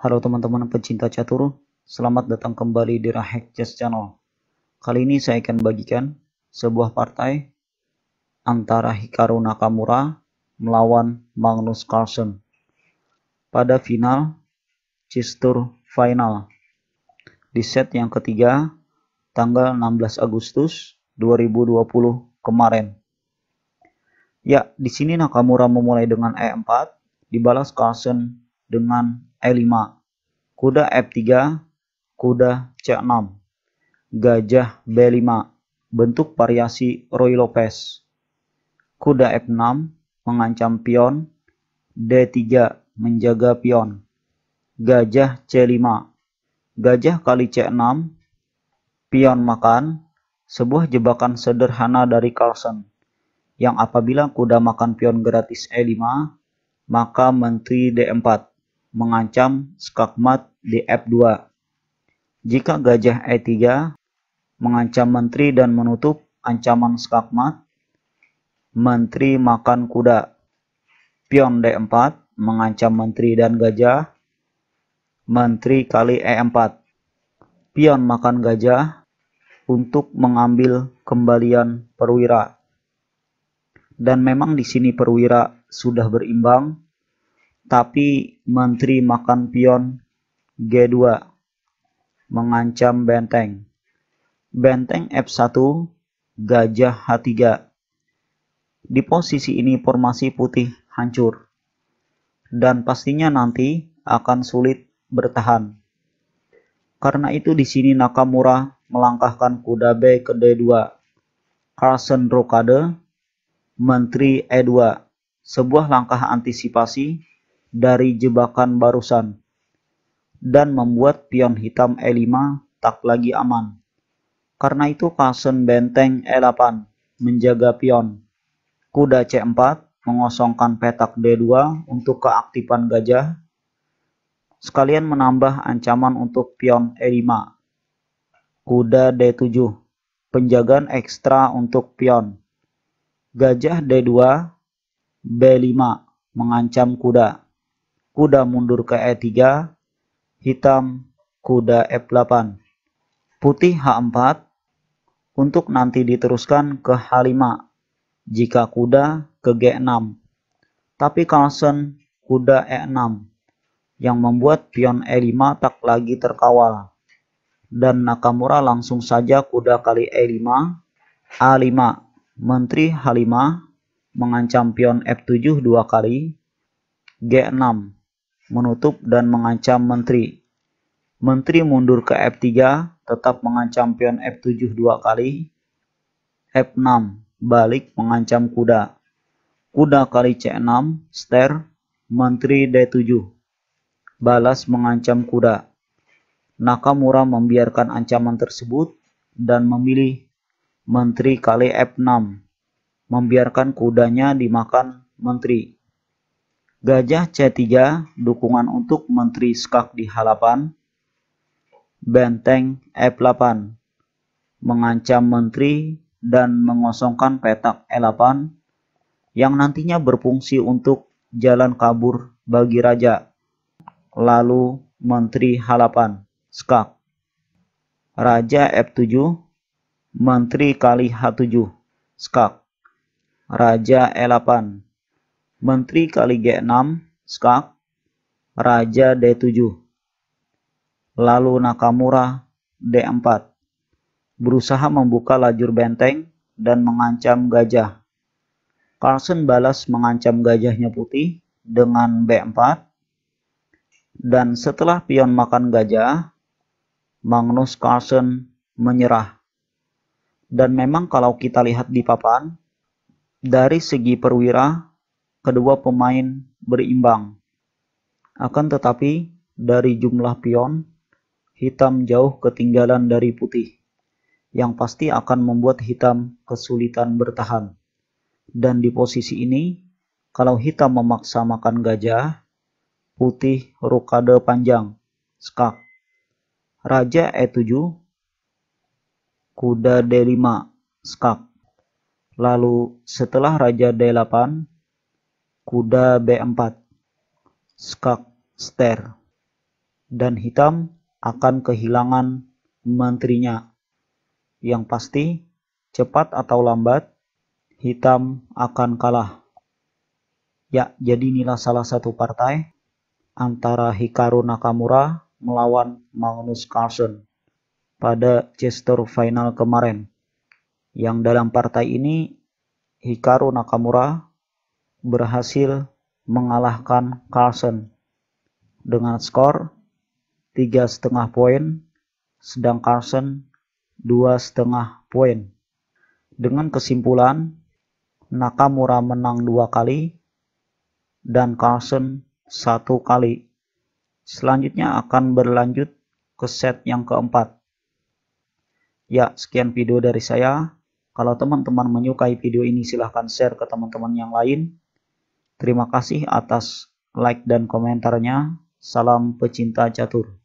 Halo teman-teman pecinta catur, selamat datang kembali di Rahek Chess Channel. Kali ini saya akan bagikan sebuah partai antara Hikaru Nakamura melawan Magnus Carlsen pada final Chess Tour Final di set yang ketiga tanggal 16 Agustus 2020 kemarin. Ya, di sini Nakamura memulai dengan E4, dibalas Carlsen dengan E5, kuda F3, kuda C6, gajah B5, bentuk variasi Ruy Lopez, kuda F6 mengancam pion, D3 menjaga pion, gajah C5, gajah kali C6, pion makan, sebuah jebakan sederhana dari Carlsen, yang apabila kuda makan pion gratis E5, maka menteri D4 mengancam skakmat di F2. Jika gajah E3 mengancam menteri dan menutup ancaman skakmat, menteri makan kuda. Pion D4 mengancam menteri dan gajah, menteri kali E4. Pion makan gajah untuk mengambil kembalian perwira. Dan memang di sini perwira sudah berimbang, tapi menteri makan pion G2 mengancam benteng. Benteng F1, gajah H3. Di posisi ini formasi putih hancur, dan pastinya nanti akan sulit bertahan. Karena itu di sini Nakamura melangkahkan kuda B ke D2. Carlsen rokade, menteri E2, sebuah langkah antisipasi dari jebakan barusan, dan membuat pion hitam E5 tak lagi aman. Karena itu Carlsen benteng E8 menjaga pion. Kuda C4 mengosongkan petak D2 untuk keaktifan gajah, sekalian menambah ancaman untuk pion E5. Kuda D7, penjagaan ekstra untuk pion. Gajah D2, B5 mengancam kuda. Kuda mundur ke E3, hitam kuda F8. Putih H4 untuk nanti diteruskan ke H5 jika kuda ke G6. Tapi Carlsen kuda E6 yang membuat pion E5 tak lagi terkawal. Dan Nakamura langsung saja kuda kali E5, A5, menteri H5 mengancam pion F7 dua kali, G6 menutup dan mengancam menteri. Menteri mundur ke F3 tetap mengancam pion F7 dua kali, F6 balik mengancam kuda. Kuda kali C6 ster, menteri D7 balas mengancam kuda. Nakamura membiarkan ancaman tersebut dan memilih menteri kali F6, membiarkan kudanya dimakan menteri. Gajah C3 dukungan untuk menteri skak di H8. Benteng F8 mengancam menteri dan mengosongkan petak E8 yang nantinya berfungsi untuk jalan kabur bagi raja. Lalu menteri H8 skak. Raja F7, menteri kali H7 skak. Raja E8, menteri kali G6 skak. Raja D7. Lalu Nakamura D4 berusaha membuka lajur benteng dan mengancam gajah. Carlsen balas mengancam gajahnya putih dengan B4. Dan setelah pion makan gajah, Magnus Carlsen menyerah. Dan memang kalau kita lihat di papan, dari segi perwira, kedua pemain berimbang. Akan tetapi, dari jumlah pion, hitam jauh ketinggalan dari putih, yang pasti akan membuat hitam kesulitan bertahan. Dan di posisi ini, kalau hitam memaksa makan gajah, putih rokade panjang, skak. Raja E7, kuda D5, skak. Lalu setelah raja D8, kuda B4, skak ster. dan hitam akan kehilangan menterinya. Yang pasti, cepat atau lambat, hitam akan kalah. Ya, jadi inilah salah satu partai antara Hikaru Nakamura melawan Magnus Carlsen pada Chester Final kemarin. Yang dalam partai ini, Hikaru Nakamura berhasil mengalahkan Carlsen dengan skor 3,5 poin, sedang Carlsen 2,5 poin. Dengan kesimpulan, Nakamura menang 2 kali dan Carlsen 1 kali. Selanjutnya akan berlanjut ke set yang keempat. Ya, sekian video dari saya. Kalau teman-teman menyukai video ini silahkan share ke teman-teman yang lain. Terima kasih atas like dan komentarnya. Salam pecinta catur.